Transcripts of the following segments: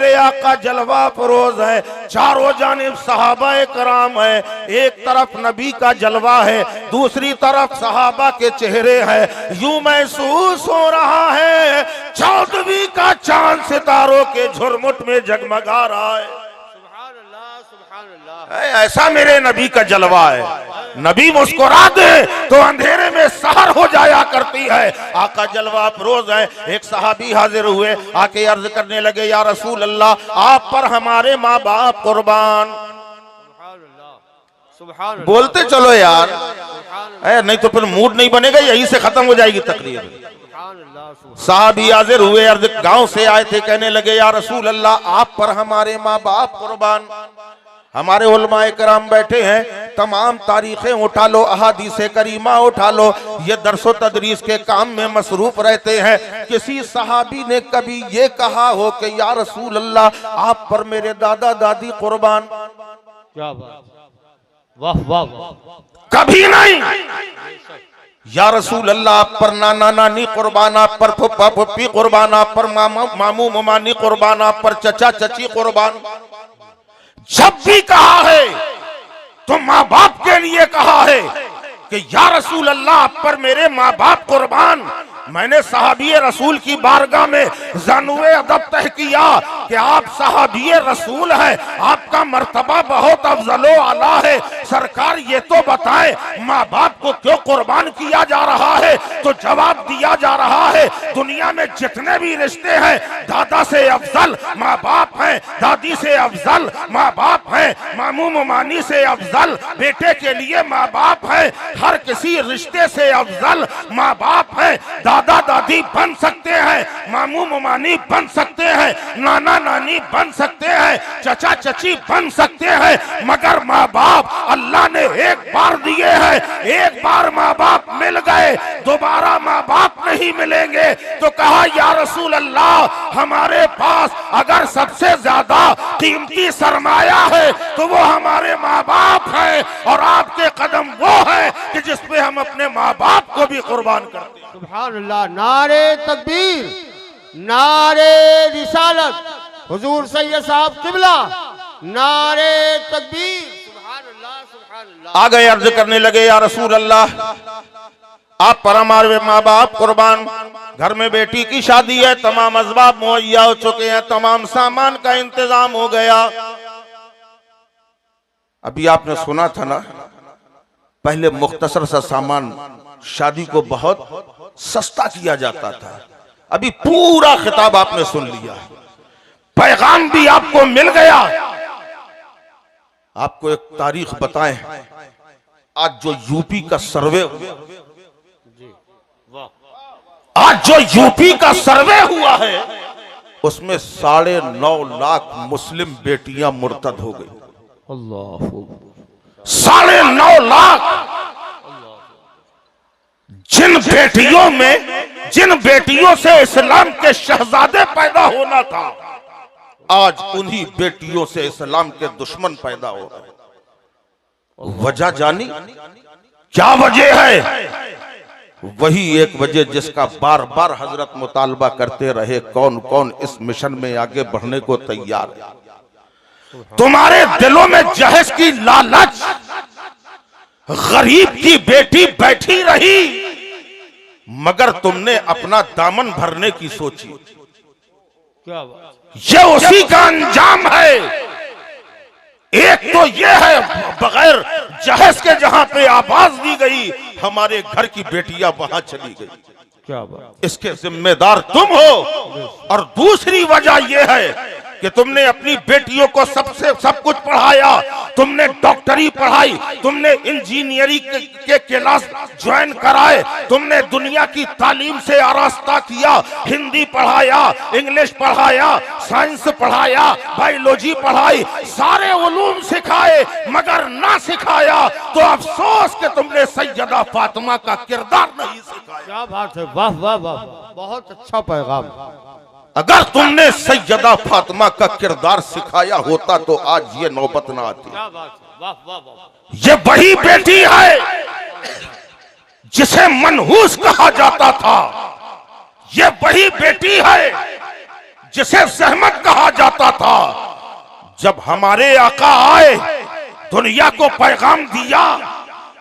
मेरे आका जलवा फरोज है, चारों जानिब सहाबा कराम है, एक तरफ नबी का जलवा है, दूसरी तरफ सहाबा के चेहरे हैं। यूं महसूस हो रहा है 14वीं का चांद सितारों के झुरमुट में जगमगा रहा है। ऐसा मेरे नबी का जलवा है। नबी मुस्कुरा दे तो अंधेरे में सहर हो जाया करती है। आका जलवा अफरोज है। एक सहाबी हाजिर हुए, आके अर्ज करने लगे, या रसूल अल्लाह, आप पर हमारे माँ बाप कुर्बान। बोलते चलो यार, नहीं तो फिर मूड नहीं बनेगा, यही से खत्म हो जाएगी तकरीर। साहबी हाजिर हुए, अर्ज गांव से आए थे, कहने लगे, या रसूल अल्लाह, आप पर हमारे माँ बाप कुर्बान। हमारे उलमाए कराम बैठे हैं, तमाम तारीखें उठा लो, अहादीसे करीमा उठा लो, ये दरसो तदरीस के काम में मसरूफ रहते हैं। किसी सहाबी ने कभी ये कहा हो कि या रसूल अल्लाह, आप पर मेरे दादा दादी कुर्बान? क्या बात, वाह वाह वाह, कभी नहीं। या रसूल अल्लाह, आप पर नाना नानी कुर्बान, आप पर फुप्पा फुप्पी कुर्बान, आप पर मामू ममानी कुर्बान, आप पर चचा चची कुर्बान। जब भी कहा है तो माँ बाप के लिए कहा है कि या रसूल अल्लाह, आप पर मेरे माँ बाप कुर्बान। मैंने सहाबी रसूल की बारगाह में ज़ानुए अदब तह किया कि आप सहाबी रसूल हैं, आपका मर्तबा बहुत अफजलो आला है। सरकार ये तो बताएं, माँ बाप को क्यों कुर्बान किया जा रहा है? तो जवाब दिया जा रहा है, दुनिया में जितने भी रिश्ते हैं, दादा से अफजल माँ बाप हैं, दादी से अफजल माँ बाप हैं, मामू ममानी से अफजल बेटे के लिए माँ बाप हैं, हर किसी रिश्ते से अफजल माँ बाप हैं। दादा दादी बन सकते हैं, मामू ममानी बन सकते हैं, नाना नानी बन सकते हैं, चचा चची बन सकते हैं, मगर माँ बाप अल्लाह ने एक बार दिए हैं। एक बार माँ बाप मिल गए, दोबारा माँ बाप नहीं मिलेंगे। तो कहा, या रसूल अल्लाह, हमारे पास अगर सबसे ज्यादा कीमती सरमाया है तो वो हमारे माँ बाप है, और आपके कदम वो है कि जिसपे हम अपने माँ बाप को भी कुर्बान करते हैं। सुभान अल्लाह, नारे तकबीर, नारे रिसालत, हुजूर सैयद साहब किबला, नारे तकबीर, सुभान अल्लाह सुभान अल्लाह। आ गए, अर्ज करने लगे, या रसूल अल्लाह, आप पर हमारे माँ बाप कुर्बान। घर में बेटी की शादी है, तमाम असबाब मुहैया हो चुके हैं, तमाम सामान का इंतजाम हो गया। अभी आपने सुना था ना, पहले मुख्तसर सा सामान शादी को बहुत सस्ता किया जाता था। अभी पूरा खिताब आपने सुन लिया, पैगाम भी आपको मिल गया। आपको एक तारीख बताएं, आज जो यूपी का सर्वे, आज जो यूपी का सर्वे हुआ है, उसमें 9.5 लाख मुस्लिम बेटियां मुर्तद हो गई। अल्लाह, 9.5 लाख। जिन बेटियों से इस्लाम के शहजादे पैदा होना था, आज उन्हीं बेटियों से इस्लाम के दुश्मन पैदा हो रहे। वजह जानी क्या वजह है? वही एक वजह जिसका बार बार हजरत मुतालबा करते रहे, कौन कौन इस मिशन में आगे बढ़ने को तैयार है। तुम्हारे दिलों में जहेज की लालच, गरीब की बेटी बैठी रही, मगर तुमने अपना दामन भरने की सोची। क्या बात, ये उसी का अंजाम है। एक तो ये है, बगैर जहेज के जहां पे आवाज दी गई, हमारे घर की बेटियां वहां चली गई। क्या बात, इसके जिम्मेदार तुम हो। और दूसरी वजह यह है कि तुमने अपनी बेटियों को सब कुछ पढ़ाया, तुमने डॉक्टरी पढ़ाई, तुमने इंजीनियरिंग के क्लास ज्वाइन कराए, तुमने दुनिया की तालीम से आरास्ता किया, हिंदी पढ़ाया, इंग्लिश पढ़ाया, साइंस पढ़ाया, बायोलॉजी पढ़ाई, सारे उलूम सिखाए, मगर ना सिखाया तो अफसोस कि तुमने सैयदा फातिमा का किरदार नहीं सिखाया। क्या बात है, वाह वाह वाह, बहुत अच्छा पैगाम। अगर तुमने सैयदा फातिमा का किरदार सिखाया होता तो आज ये नौबत ना आती। क्या बात है, वाह वाह वाह। ये वही बेटी है जिसे मनहूस कहा जाता था, ये वही बेटी है जिसे सहमत कहा जाता जब हमारे आका आए दुनिया को पैगाम दिया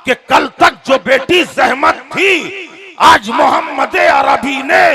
कि कल तक जो बेटी जहमत थी आज मोहम्मद अरबी ने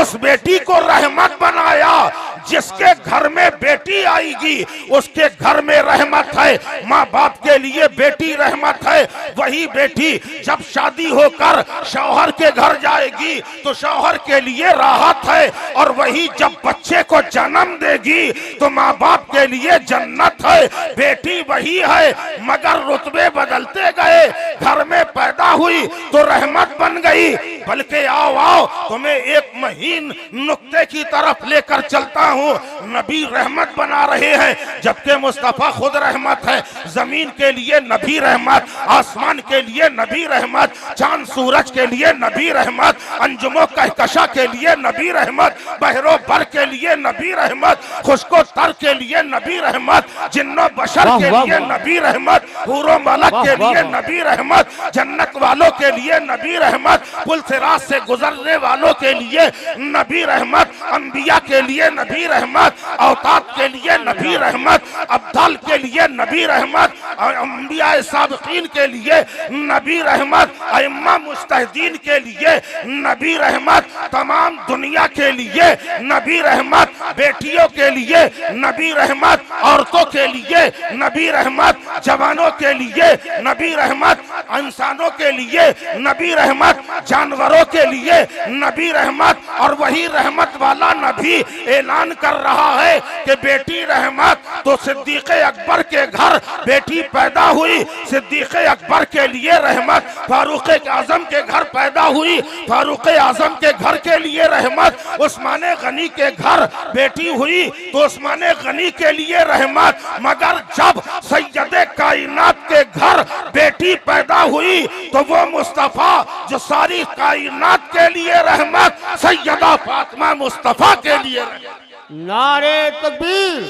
उस बेटी को रहमत बनाया। जिसके घर में बेटी आएगी उसके घर में रहमत है। माँ बाप के लिए बेटी रहमत है। वही बेटी जब शादी होकर शौहर के घर जाएगी तो शौहर के लिए राहत है। और वही जब बच्चे को जन्म देगी तो माँ बाप के लिए जन्नत है। बेटी वही है मगर रुतबे बदलते गए। घर में पैदा हुई तो रहमत बन गई। बल्कि आओ आओ तुम्हें एक महीन नुक्ते की तरफ लेकर चलता हूँ। नबी रहमत बना रहे हैं जबकि मुस्तफा खुद रहमत है। जमीन के लिए नबी रहमत, आसमान के लिए नबी रहमत, चांद सूरज के लिए नबी रहमत, अंजुमो कहकशा के लिए नबी रहमत, बहरो बर के लिए नबी रहमत, खुशको तर के लिए नबी रहमत, जिन्नो बशर के लिए नबी रहमत, हूरो मलक के लिए नबी रहमत, जन्नत वालों के लिए नबी रहमत, पुल सिरात से गुजरने वालों के लिए नबी रहमत, अंबिया के लिए नबी रहमत, औताद के लिए नबी रहमत, अब्दाल के लिए नबी रहमत, अंबिया साबिकीन के लिए नबी रहमत, अइम्मा मुज्तहिदीन के लिए नबी रहमत, तमाम दुनिया के लिए नबी रहमत, बेटियों के लिए नबी रहमत, औरतों के लिए नबी रहमत, जवानों के लिए नबी रहमत, इंसानों के लिए नबी रहमत, जानवरों के लिए नबी रहमत। और वही रहमत वाला नबी ऐलान कर रहा है कि बेटी रहमत। तो सिद्दीक अकबर के घर बेटी पैदा हुई, सिद्दीक अकबर के लिए रहमत। फारूक आजम के घर पैदा हुई, फारूक आजम के घर के लिए रहमत। उस्मान गनी के घर बेटी हुई तो उस्मान गनी के लिए रहमत। मगर जब सैयदे कायनात के घर बेटी पैदा हुई तो वो मुस्तफा जो सारी कायनात के लिए रहमत, सैयदा फातिमा मुस्तफा के लिए रहमत। नारे तकबीर,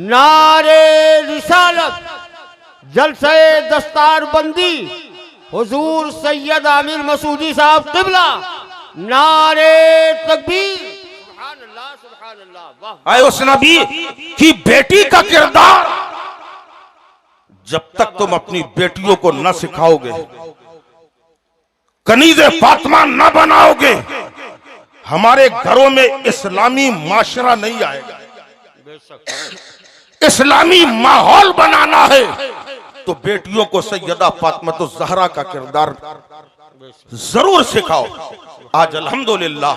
नारे रिसालत, जलसे दस्तार बंदी, हुजूर सैयद आमिर मसूदी साहब किबला, नारे तकबीर। सुभान अल्लाह, सुभान अल्लाह, वाह। आए उस नबी की बेटी का किरदार जब तक तुम अपनी बेटियों को न सिखाओगे, कनीज़े फातिमा न बनाओगे, हमारे घरों में इस्लामी माशरा नहीं आएगा। इस्लामी माहौल बनाना है तो बेटियों को सैयदा फातिमा तो ज़हरा का किरदार जरूर सिखाओ। आज अल्हम्दुलिल्लाह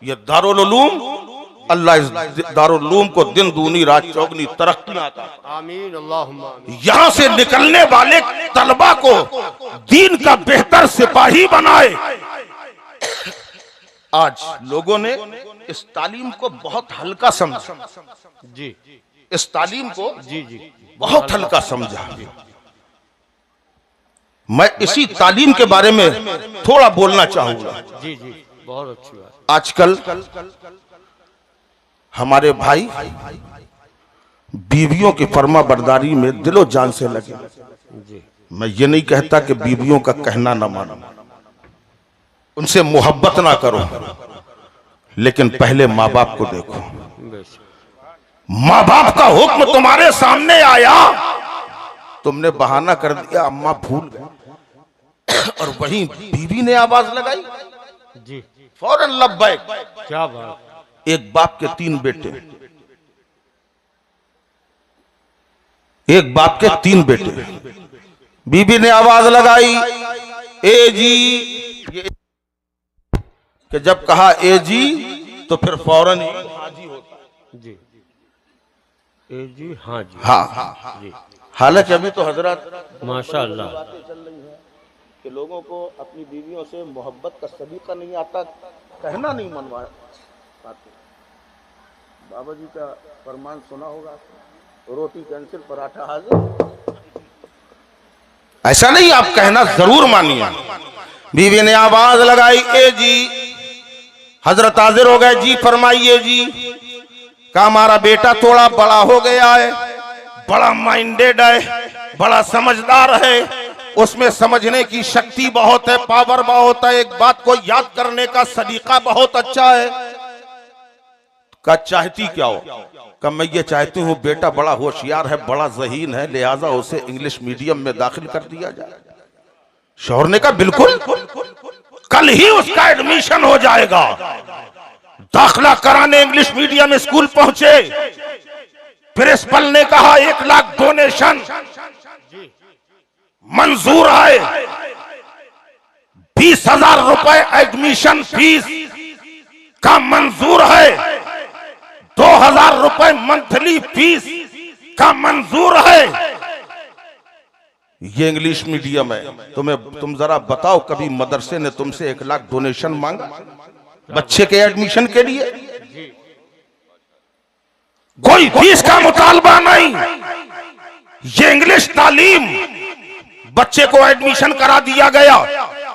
ये दारुल उलूम, अल्लाह इस दारुल उलूम को दिन दूनी रात चौगनी तरक्की आता। आमीन अल्लाहुम्मा। यहां से निकलने वाले तलबा को दीन का बेहतर सिपाही बनाए। आज लोगों ने इस तालीम को बहुत हल्का समझा। जी, इस तालीम को जी जी बहुत हल्का समझा। मैं इसी तालीम के बारे में थोड़ा बोलना चाहूंगा। जी जी, बहुत अच्छी बात। आजकल हमारे भाई बीवियों की फर्मा बरदारी में दिलो जान से लगे। जी, मैं ये नहीं कहता कि बीवियों का कहना ना मानो, उनसे मोहब्बत ना करो, लेकिन पहले माँ बाप को देखो। माँ बाप का हुक्म तुम्हारे सामने आया, तुमने बहाना कर दिया अम्मा भूल गए, और वहीं बीवी ने आवाज लगाई, जी फौरन लब्बैक। क्या बात। एक बाप के 3 बेटे, एक बाप के 3 बेटे, बीबी ने आवाज लगाई ए जी, कि जब कहा ए जी तो फिर फौरन ही हाजी होता है। जी, ए जी, हाँ जी, हाँ जी। हालांकि अभी तो हजरत माशाअल्लाह चल रही है कि लोगों को अपनी बीवियों से मोहब्बत का सलीका नहीं आता, कहना नहीं मनवा पाते। बाबा जी का फरमान सुना होगा, रोटी कैंसिल पराठा हाजिर। ऐसा नहीं, आप कहना जरूर मानिए। बीवी ने आवाज लगाई ए जी, हजरत हाजिर हो गए। जी फरमाइए जी। का हमारा बेटा थोड़ा बड़ा हो गया है, बड़ा माइंडेड है, बड़ा समझदार है, उसमें समझने की शक्ति बहुत है, पावर बहुत है, एक बात को याद करने का सलीका बहुत अच्छा है। का चाहती क्या हो? का मैं ये चाहती हूँ बेटा बड़ा होशियार है, बड़ा ज़हीन है, लिहाजा उसे इंग्लिश मीडियम में दाखिल कर दिया जाए। शौहर ने कहा बिल्कुल, कल ही उसका एडमिशन हो जाएगा। दाखिला कराने इंग्लिश मीडियम स्कूल पहुंचे। प्रिंसिपल ने कहा 1 लाख डोनेशन मंजूर है, 20,000 रुपए एडमिशन फीस का मंजूर है, 2,000 रुपए मंथली फीस का मंजूर है। ये इंग्लिश मीडियम है। तुम जरा बताओ, कभी मदरसे ने तुमसे 1 लाख डोनेशन मांगा बच्चे के एडमिशन के लिए? कोई फीस का मुतालबा नहीं। ये इंग्लिश तालीम, बच्चे को एडमिशन करा दिया गया।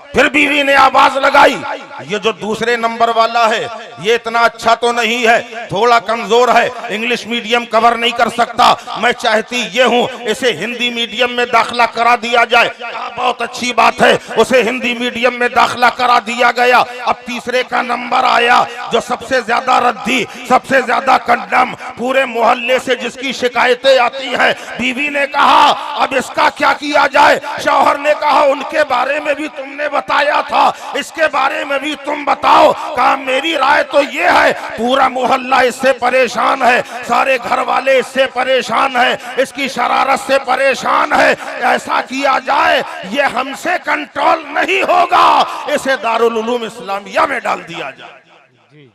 फिर बीवी ने आवाज लगाई, ये जो दूसरे नंबर वाला है ये इतना अच्छा तो नहीं है, थोड़ा कमजोर है, इंग्लिश मीडियम कवर नहीं कर सकता। मैं चाहती ये हूँ इसे हिंदी मीडियम में दाखिला करा दिया जाए। बहुत अच्छी बात है, उसे हिंदी मीडियम में दाखिला करा दिया गया। अब तीसरे का नंबर आया, जो सबसे ज्यादा रद्दी, सबसे ज्यादा कंडम, पूरे मोहल्ले से जिसकी शिकायतें आती हैं। बीवी ने कहा अब इसका क्या किया जाए? शौहर ने कहा उनके बारे में भी तुमने बताया था, इसके बारे में भी तुम बताओ। कहा मेरी राय तो ये है, पूरा मोहल्ला इससे परेशान है, सारे घर वाले इससे परेशान है, इसकी शरारत से परेशान है। ऐसा किया जाए, ये हमसे कंट्रोल नहीं होगा, इसे दारुल उलूम इस्लामिया में डाल दिया जाए।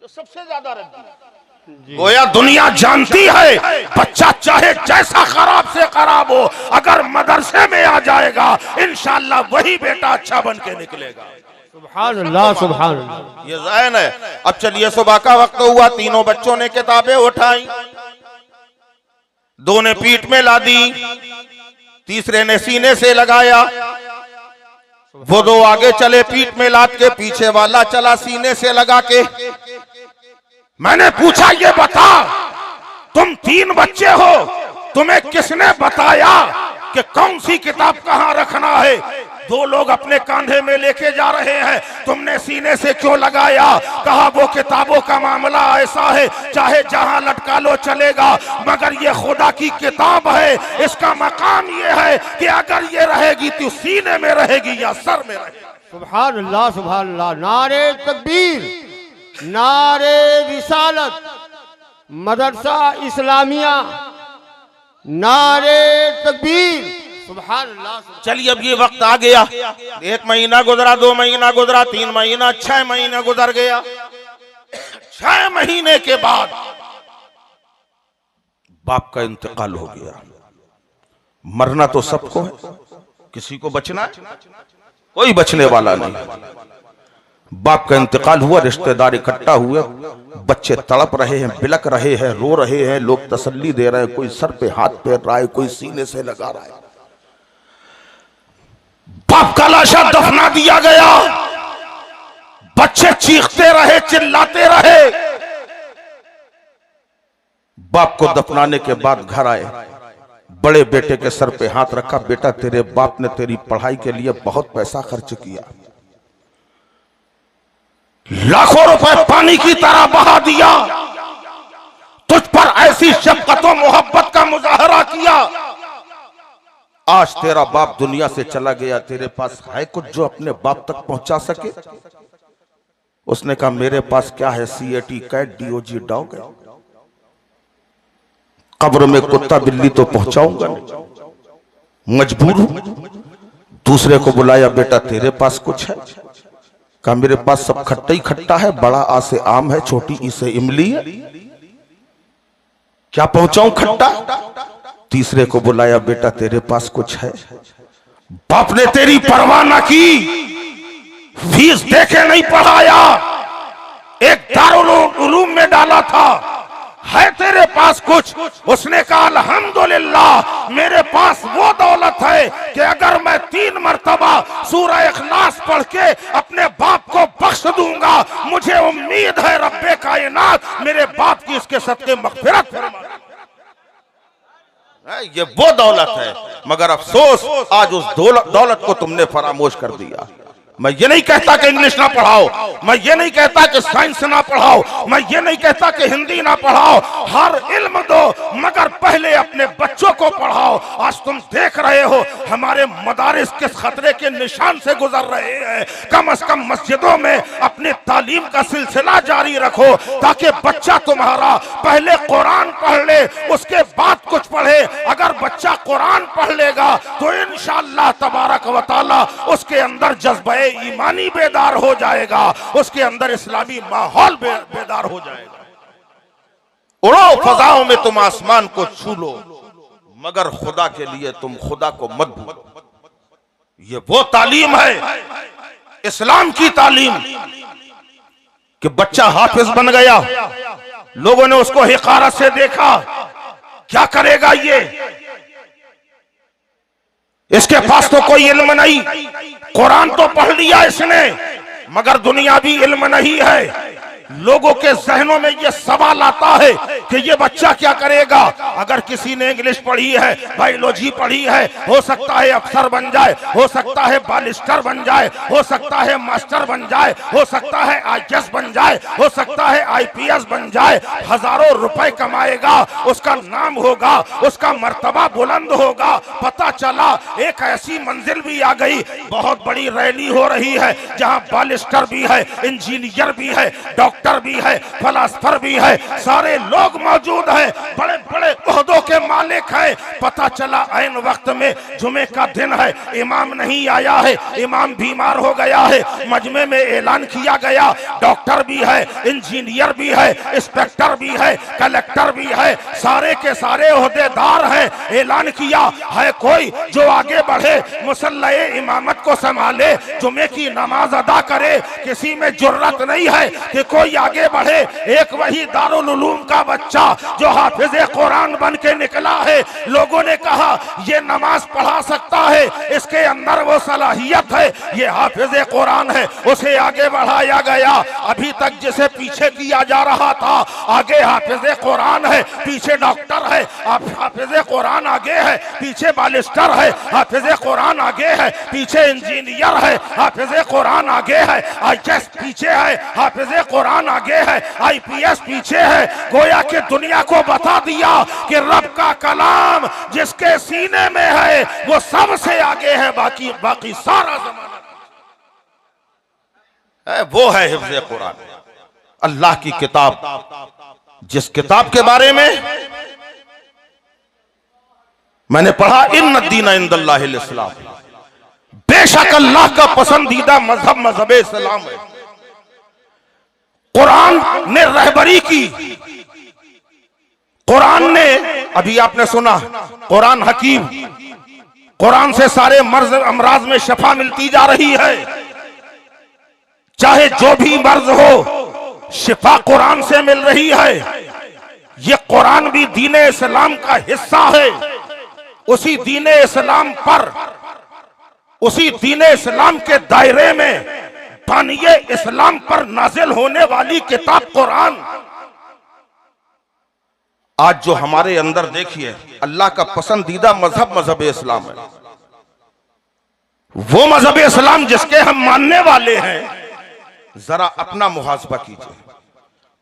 तो सबसे ज्यादा रद्दी, गोया दुनिया जानती है बच्चा चाहे जैसा खराब से खराब हो, अगर मदरसे में आ जाएगा इंशाअल्लाह वही बेटा अच्छा बन के निकलेगा। सुभान अल्लाह, सुभान अल्लाह। ये ज़हन है। अब चलिए, सुबह का वक्त हुआ, तीनों बच्चों ने किताबें उठाई, 2 ने पीठ में ला दी, तीसरे ने सीने से लगाया। वो 2 आगे चले पीठ में लाद के, पीछे वाला चला सीने से लगा के। मैंने पूछा ये बता, तुम 3 बच्चे हो, तुम्हें किसने बताया कि कौन सी किताब कहां रखना है? 2 लोग अपने कांधे में लेके जा रहे हैं, तुमने सीने से क्यों लगाया? कहा वो किताबों का मामला ऐसा है, चाहे जहां लटका लो चलेगा, मगर ये खुदा की किताब है। इसका मकाम ये है कि अगर ये रहेगी तो सीने में रहेगी या सर में रहेगी। सुभान अल्लाह, सुभान अल्लाह। नारे तकबीर, नारे रिसालत, मदरसा इस्लामिया, नारे तकबीर, सुभान अल्लाह। चलिए, अब ये वक्त आ गया, 1 महीना गुजरा, 2 महीना गुजरा, 3 महीना, 6 महीने गुजर गया। 6 महीने के बाद बाप का इंतकाल हो गया। मरना तो सबको है, किसी को बचना है? कोई बचने वाला नहीं। बाप का इंतकाल हुआ, रिश्तेदार इकट्ठा हुए, बच्चे तड़प रहे हैं, बिलक रहे हैं, रो रहे हैं, लोग तसल्ली दे रहे हैं, कोई सर पे हाथ फेर रहा है, कोई सीने से लगा रहा है। बाप का लाशा दफना दिया गया, बच्चे चीखते रहे, चिल्लाते रहे। बाप को दफनाने के बाद घर आए, बड़े बेटे के सर पे हाथ रखा, बेटा तेरे बाप ने तेरी पढ़ाई के लिए बहुत पैसा खर्च किया, लाखों रुपए पानी की तरह बहा दिया, तुझ पर ऐसी शफकत और मोहब्बत का मुजाहरा किया, आज तेरा बाप दुनिया से चला गया, तेरे पास है कुछ जो अपने बाप तक पहुंचा सके? उसने कहा मेरे पास क्या है, CAT कैट DOG डॉग है, कब्र में कुत्ता बिल्ली तो पहुंचाऊंगा नहीं, मजबूर हूं। दूसरे को बुलाया, बेटा तेरे पास कुछ है? कहा मेरे पास सब खट्टा ही खट्टा है, बड़ा आ से आम है, छोटी ई से इमली है, क्या पहुंचाऊं खट्टा? तीसरे को बुलाया, बेटा तेरे पास कुछ है? बाप ने तेरी परवाह न की, फीस देके नहीं पढ़ाया, एक दारुल उलूम में डाला था, है तेरे पास कुछ? उसने कहा अल्हम्दुलिल्लाह मेरे पास वो दौलत है कि अगर मैं 3 मरतबा सूरह इखलास पढ़ के अपने बाप को बख्श दूंगा, मुझे उम्मीद है रब्बे कायनात मेरे बाप की इसके सदके मग़फ़िरत फरमाएगा। ये वो दौलत है, मगर अफसोस आज उस दौलत को तुमने फरामोश कर दिया। मैं ये नहीं कहता कि इंग्लिश ना पढ़ाओ, मैं ये नहीं कहता कि साइंस ना पढ़ाओ, मैं ये नहीं कहता कि हिंदी ना पढ़ाओ, हर इल्म दो, मगर पहले अपने बच्चों को पढ़ाओ। आज तुम देख रहे हो हमारे मदारिस किस खतरे के निशान से गुजर रहे हैं। कम से कम मस्जिदों में अपनी तालीम का सिलसिला जारी रखो, ताकि बच्चा तुम्हारा पहले कुरान पढ़ ले, उसके बाद कुछ पढ़े। अगर बच्चा कुरान पढ़ लेगा तो इंशाअल्लाह तबारक व तआला उसके अंदर जज्बे ईमानी बेदार हो जाएगा, उसके अंदर इस्लामी माहौल बेदार हो जाएगा। उड़ो फजाओं में तुम आसमान को छू लो, मगर खुदा के लिए तुम खुदा को मत भूलो। ये वो तालीम है, इस्लाम की तालीम, कि बच्चा हाफिज बन गया, लोगों ने उसको हिकारत से देखा, क्या करेगा ये, इसके पास तो कोई इल्म नहीं, कुरान तो पढ़ लिया इसने मगर दुनियावी इल्म नहीं है। लोगों के जहनों में यह सवाल आता है कि ये बच्चा क्या करेगा। अगर किसी ने इंग्लिश पढ़ी है, बायोलॉजी पढ़ी है, हो सकता है अफसर बन जाए, हो सकता है बालिस्टर बन जाए, हो सकता है मास्टर बन जाए, हो सकता है आईएएस बन जाए, हो सकता है आईपीएस बन जाए, हजारों रुपए कमाएगा, उसका नाम होगा, उसका मर्तबा बुलंद होगा। पता चला एक ऐसी मंजिल भी आ गई, बहुत बड़ी रैली हो रही है जहां बालिस्टर भी है, इंजीनियर भी है, डॉक्टर भी है, फलासफर भी है, सारे लोग मौजूद हैं, बड़े बड़े ओहदों के मालिक हैं। पता चला ऐन वक्त में जुमे का दिन है, इमाम नहीं आया है, इमाम बीमार हो गया है। मजमे में ऐलान किया गया, डॉक्टर भी है, इंजीनियर भी है, इंस्पेक्टर भी है, कलेक्टर भी है, सारे के सारे ओहदेदार हैं। ऐलान किया है कोई जो आगे बढ़े, मुसल्ला इमामत को संभाले, जुमे की नमाज अदा करे। किसी में जुर्रत नहीं है कि कोई आगे बढ़े। एक वही दारुल उलूम का बच्चा जो हाफिज कुरान बन के निकला है, लोगों ने कहा ये नमाज पढ़ा सकता है, इसके अंदर वो सलाहियत है, ये हाफिज कुरान है, उसे आगे बढ़ाया गया। अभी तक जिसे पीछे किया जा रहा था, आगे हाफिज कुरान है, पीछे डॉक्टर है, हाफिज कुरान आगे है, पीछे बालिस्टर है, हाफिज कुरान आगे है, पीछे इंजीनियर है, हाफिज कुरान आगे है, आईएएस पीछे है, हाफिज कुरान आगे है, आईपीएस पीछे है। गोया के दुनिया को बता दिया कि रब का कलाम जिसके सीने में है वो सबसे आगे है, बाकी सारा जमाना है, वो है हिफ्ज़े कुरान, अल्लाह की किताब। जिस किताब के बारे में मैंने पढ़ा, इन्न दीन इंदल्लाहिल इस्लाम, बेशक अल्लाह का पसंदीदा मजहब मजहब इस्लाम है। कुरान ने रहबरी की, कुरान ने, अभी आपने सुना, कुरान हकीम, कुरान से सारे मर्ज अमराज में शफा मिलती जा रही है। चाहे जो भी मर्ज हो, शिफा कुरान से मिल रही है। ये कुरान भी दीन इस्लाम का हिस्सा है। उसी दीन इस्लाम पर, उसी दीन इस्लाम के दायरे में बानिये इस्लाम पर नाजिल होने वाली किताब कुरान। आज जो हमारे अंदर देखिए, अल्लाह का पसंदीदा मजहब मजहब इस्लाम है। वो मजहब इस्लाम जिसके हम मानने वाले हैं, जरा अपना मुहासबा कीजिए,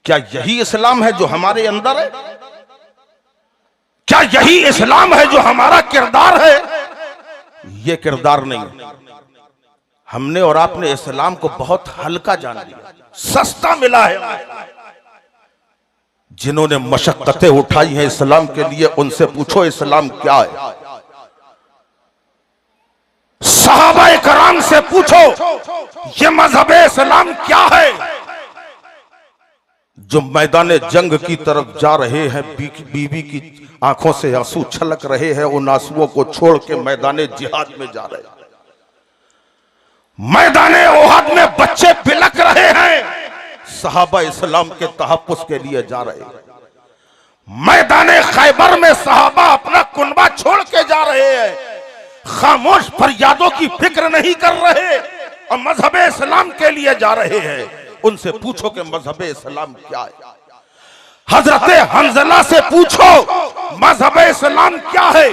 क्या यही इस्लाम है जो हमारे अंदर है? क्या यही इस्लाम है जो हमारा किरदार है? ये किरदार नहीं। हमने और आपने इस्लाम को बहुत हल्का जान लिया, सस्ता मिला है। जिन्होंने मशक्कतें उठाई हैं इस्लाम के लिए, उनसे पूछो इस्लाम क्या है। सहाबा कराम से पूछो ये मजहब इस्लाम क्या है। जो मैदान जंग की तरफ जा रहे हैं, बीवी की आंखों से आंसू छलक रहे हैं, उन आंसुओं को छोड़ के मैदान जिहाद में जा रहे हैं। मैदाने ओहद में बच्चे बिलक रहे हैं, सहाबा इस्लाम के तहफ्फुज़ के लिए जा रहे हैं। मैदाने खैबर में सहाबा अपना कुनबा छोड़ के जा रहे हैं, खामोश फरियादों की फिक्र नहीं कर रहे और मजहब इस्लाम के लिए जा रहे हैं। उनसे पूछो कि मजहब इस्लाम क्या है। हजरत हंजला से पूछो मजहब इस्लाम क्या है।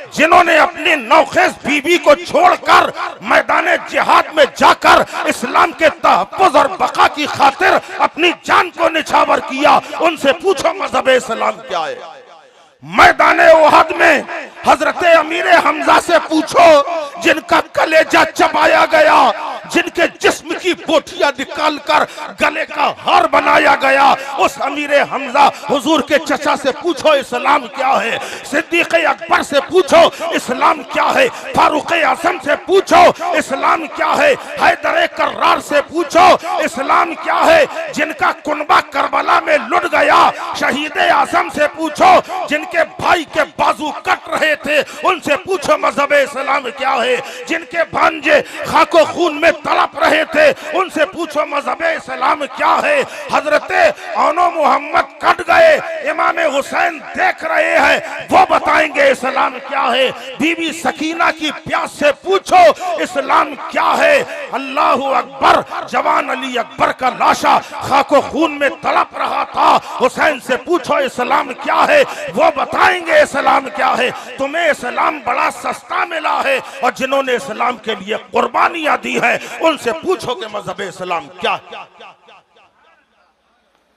जिन्होंने अपनी नौखेज बीवी को छोड़कर मैदान जिहाद में जाकर इस्लाम के तहफ्फुज़ और बका की खातिर अपनी जान को निछावर किया, उनसे पूछो मजहब इस्लाम क्या है। मैदान उहद में हजरत अमीर हमजा से पूछो, जिनका कलेजा चबाया गया, जिनके जिस्म की बोटियां निकालकर गले का हार बनाया गया, उस अमीर हमजा हुजूर के चचा से पूछो इस्लाम क्या है। सिद्दीक अकबर से पूछो इस्लाम क्या है। फारूक आजम से पूछो इस्लाम क्या है। हैदर कर्रार से पूछो इस्लाम क्या है। जिनका कुनबा करबला में लुट गया, शहीद आजम से पूछो, जिनके भाई के बाजू कट रहे थे, उनसे पूछो मजहब इस्लाम क्या है। जिनके भांजे खाको खून में तड़प रहे थे, उनसे पूछो मजहब इस्लाम क्या है। हजरत औनो मोहम्मद कट गए, इमाम हुसैन देख रहे हैं, वो बताएंगे इस्लाम क्या है। बीबी सकीना की प्यास से पूछो इस्लाम क्या है। अल्लाहु अकबर, जवान अली अकबर का लाशा खाको खून में तड़प रहा था, हुसैन से पूछो इस्लाम क्या है, वो बताएंगे इस्लाम क्या है। तुम्हें इस्लाम बड़ा सस्ता मिला है, और जिन्होंने इस्लाम के लिए कुर्बानियां दी है, उनसे पूछो कि मजहब इस्लाम क्या।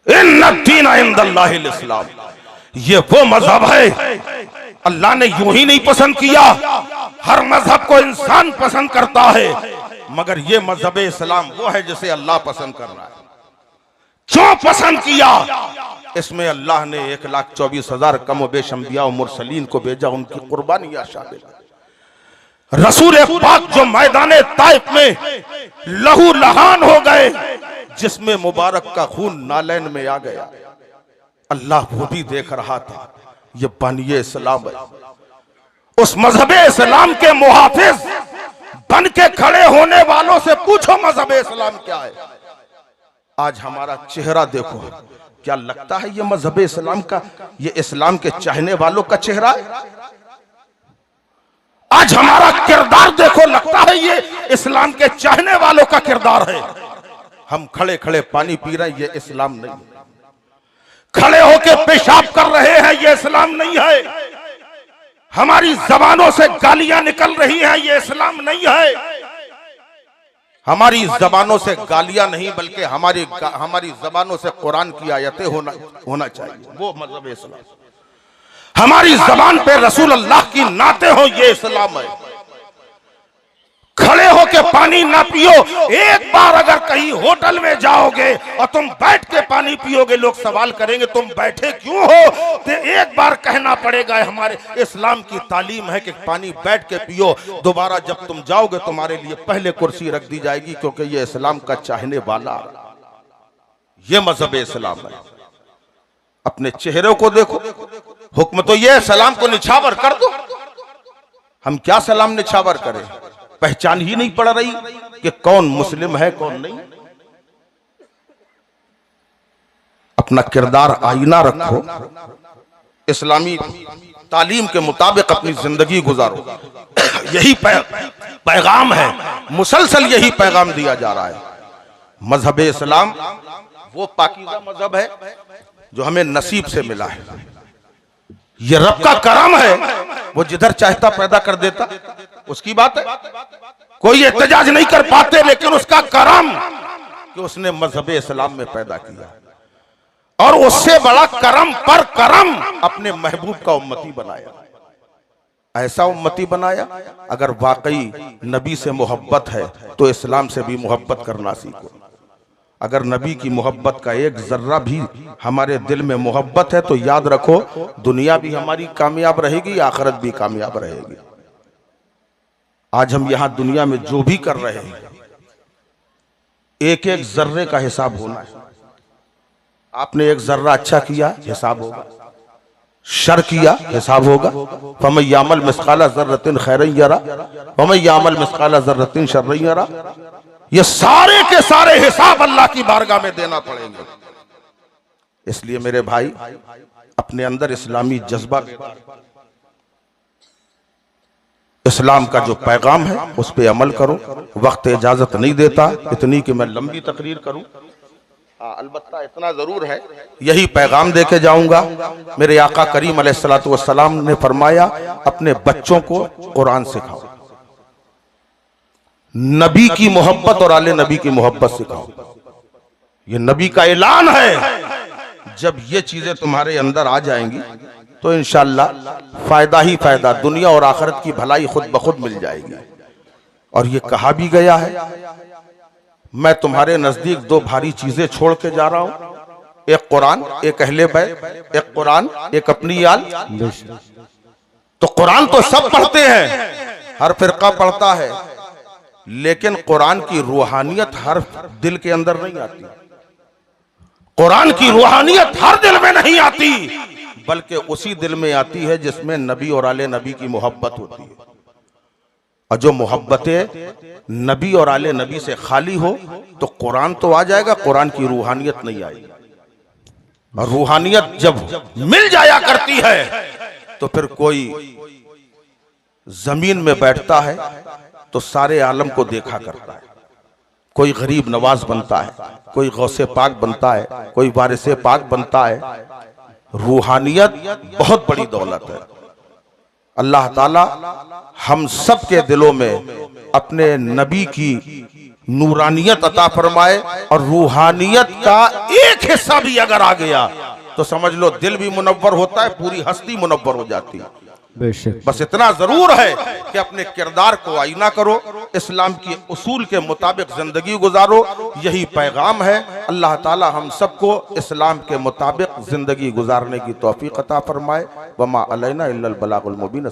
इन्नद्दीन इंदल्लाहिल इस्लाम, ये वो मजहब है। अल्लाह ने यूं ही नहीं पसंद किया, हर मजहब को इंसान पसंद करता है, मगर ये मजहब इस्लाम वो है जिसे अल्लाह पसंद कर रहा है। क्यों पसंद किया? इसमें अल्लाह ने 1,24,000 कम बेश अंबिया और मुरसलीन को भेजा, उनकी कुर्बानियां शामिल है। रसूल पाक जो मैदान ताइफ में लहू लहान हो गए, जिसमें मुबारक का खून नालैन में आ गया, अल्लाह वो भी देख रहा था। ये बानिए इस्लाम है। उस मजहब इस्लाम के मुहाफिज बन के खड़े होने वालों से पूछो मजहब इस्लाम क्या है। आज हमारा चेहरा देखो, क्या लगता है ये मजहब इस्लाम का, ये इस्लाम के चाहने वालों का चेहरा है? आज हमारा किरदार देखो, लगता है ये इस्लाम के चाहने वालों का किरदार है। हम खड़े खड़े पानी पी रहे हैं, ये इस्लाम नहीं है। खड़े होके पेशाब कर रहे हैं, ये इस्लाम नहीं है। हमारी जबानों से गालियां निकल रही हैं, ये इस्लाम नहीं है। हमारी जबानों से गालियां नहीं, बल्कि हमारी जबानों से कुरान की आयतें होना चाहिए, वो मजहब इस्लाम। हमारी जबान पे रसूल अल्लाह की नाते हो, ये इस्लाम है। खड़े होके पानी ना पियो। एक बार अगर कहीं होटल में जाओगे और तुम बैठ के पानी पियोगे, लोग सवाल करेंगे तुम बैठे क्यों हो, तो एक बार कहना पड़ेगा हमारे इस्लाम की तालीम है कि पानी बैठ के पियो। दोबारा जब तुम जाओगे तुम्हारे लिए पहले कुर्सी रख दी जाएगी, क्योंकि ये इस्लाम का चाहने वाला, ये मजहब इस्लाम है। अपने चेहरे को देखो, हुक्म तो ये सलाम को निछावर कर दो। हम क्या सलाम निछावर करें? पहचान ही नहीं पड़ रही कि कौन मुस्लिम है कौन नहीं। अपना किरदार आईना रखो, इस्लामी तालीम के मुताबिक अपनी जिंदगी गुजारो। यही पैगाम है, मुसलसल यही पैगाम दिया जा रहा है। मजहब इस्लाम वो पाकीज़ा मजहब है जो हमें नसीब से मिला है। ये रब का करम है, वो जिधर चाहता पैदा कर देता, उसकी बात है। कोई एहतजाज नहीं कर पाते, लेकिन उसका करम कि उसने मजहब इस्लाम में पैदा किया, और उससे बड़ा करम पर करम अपने महबूब का उम्मती बनाया। ऐसा उम्मती बनाया, अगर वाकई नबी से मोहब्बत है तो इस्लाम से भी मोहब्बत करना सीखो। अगर नबी की मोहब्बत का एक जर्रा भी हमारे दिल में मोहब्बत है तो याद रखो, दुनिया भी हमारी कामयाब रहेगी, आखिरत भी कामयाब रहेगी। आज हम यहां दुनिया में जो भी कर रहे हैं, एक एक जर्रे का हिसाब होना है। आपने एक जर्रा अच्छा किया, हिसाब होगा। शर किया, हिसाब होगा। फमन यामल मिस्काला जर्रतिन खैरन यरा वमन यामल मिस्काला जर्रतिन शर्रन यरा। ये सारे के सारे हिसाब अल्लाह की बारगाह में देना पड़ेंगे। इसलिए मेरे भाई, अपने अंदर इस्लामी जज्बा, इस्लाम का जो पैगाम है उस पे अमल करो। वक्त इजाजत नहीं देता इतनी कि मैं लंबी तकरीर करूं। अलबत्ता इतना जरूर है, यही पैगाम देके जाऊंगा। मेरे आका करीम अलैहिस्सलातु वस्सलाम ने फरमाया, अपने बच्चों को कुरान सिखाओ, नबी की मोहब्बत और आले नबी की मोहब्बत सिखाओ। ये नबी का ऐलान है। जब ये चीजें तुम्हारे अंदर आ जाएंगी तो इंशाअल्लाह फायदा ही फायदा, दुनिया और आखिरत की भलाई खुद ब खुद मिल जाएगी। और ये कहा भी गया है, मैं तुम्हारे नजदीक दो भारी चीजें छोड़ के जा रहा हूं, एक कुरान, एक अहले बैत, एक कुरान, एक अपनी आल। तो कुरान तो सब पढ़ते हैं, हर फिरका पढ़ता है, लेकिन कुरान की रूहानियत हर दिल के अंदर नहीं आती। कुरान की रूहानियत हर दिल में नहीं आती, बल्कि उसी दिल में आती है जिसमें नबी और आले नबी की मोहब्बत होती है। और जो मोहब्बतें नबी और आले नबी से खाली हो तो कुरान तो आ जाएगा, कुरान की रूहानियत नहीं आएगी। और रूहानियत जब मिल जाया करती है तो फिर कोई जमीन में बैठता है तो सारे आलम को देखा करता है। कोई गरीब नवाज बनता है, कोई गौसे पाक बनता है, कोई वारिसे पाक बनता है। रूहानियत बहुत बड़ी दौलत है। अल्लाह ताला हम सब के दिलों में अपने नबी की नूरानियत अता फरमाए, और रूहानियत का एक हिस्सा भी अगर आ गया तो समझ लो दिल भी मुनव्वर होता है, पूरी हस्ती मुनव्वर हो जाती है। बस इतना जरूर है कि अपने किरदार को आईना करो, इस्लाम की उसूल के मुताबिक जिंदगी गुजारो, यही पैगाम है। अल्लाह ताला हम सबको इस्लाम के मुताबिक जिंदगी गुजारने की तौफीक अता फरमाए। वमा अलैना इल्लल बलागुल मुबीन।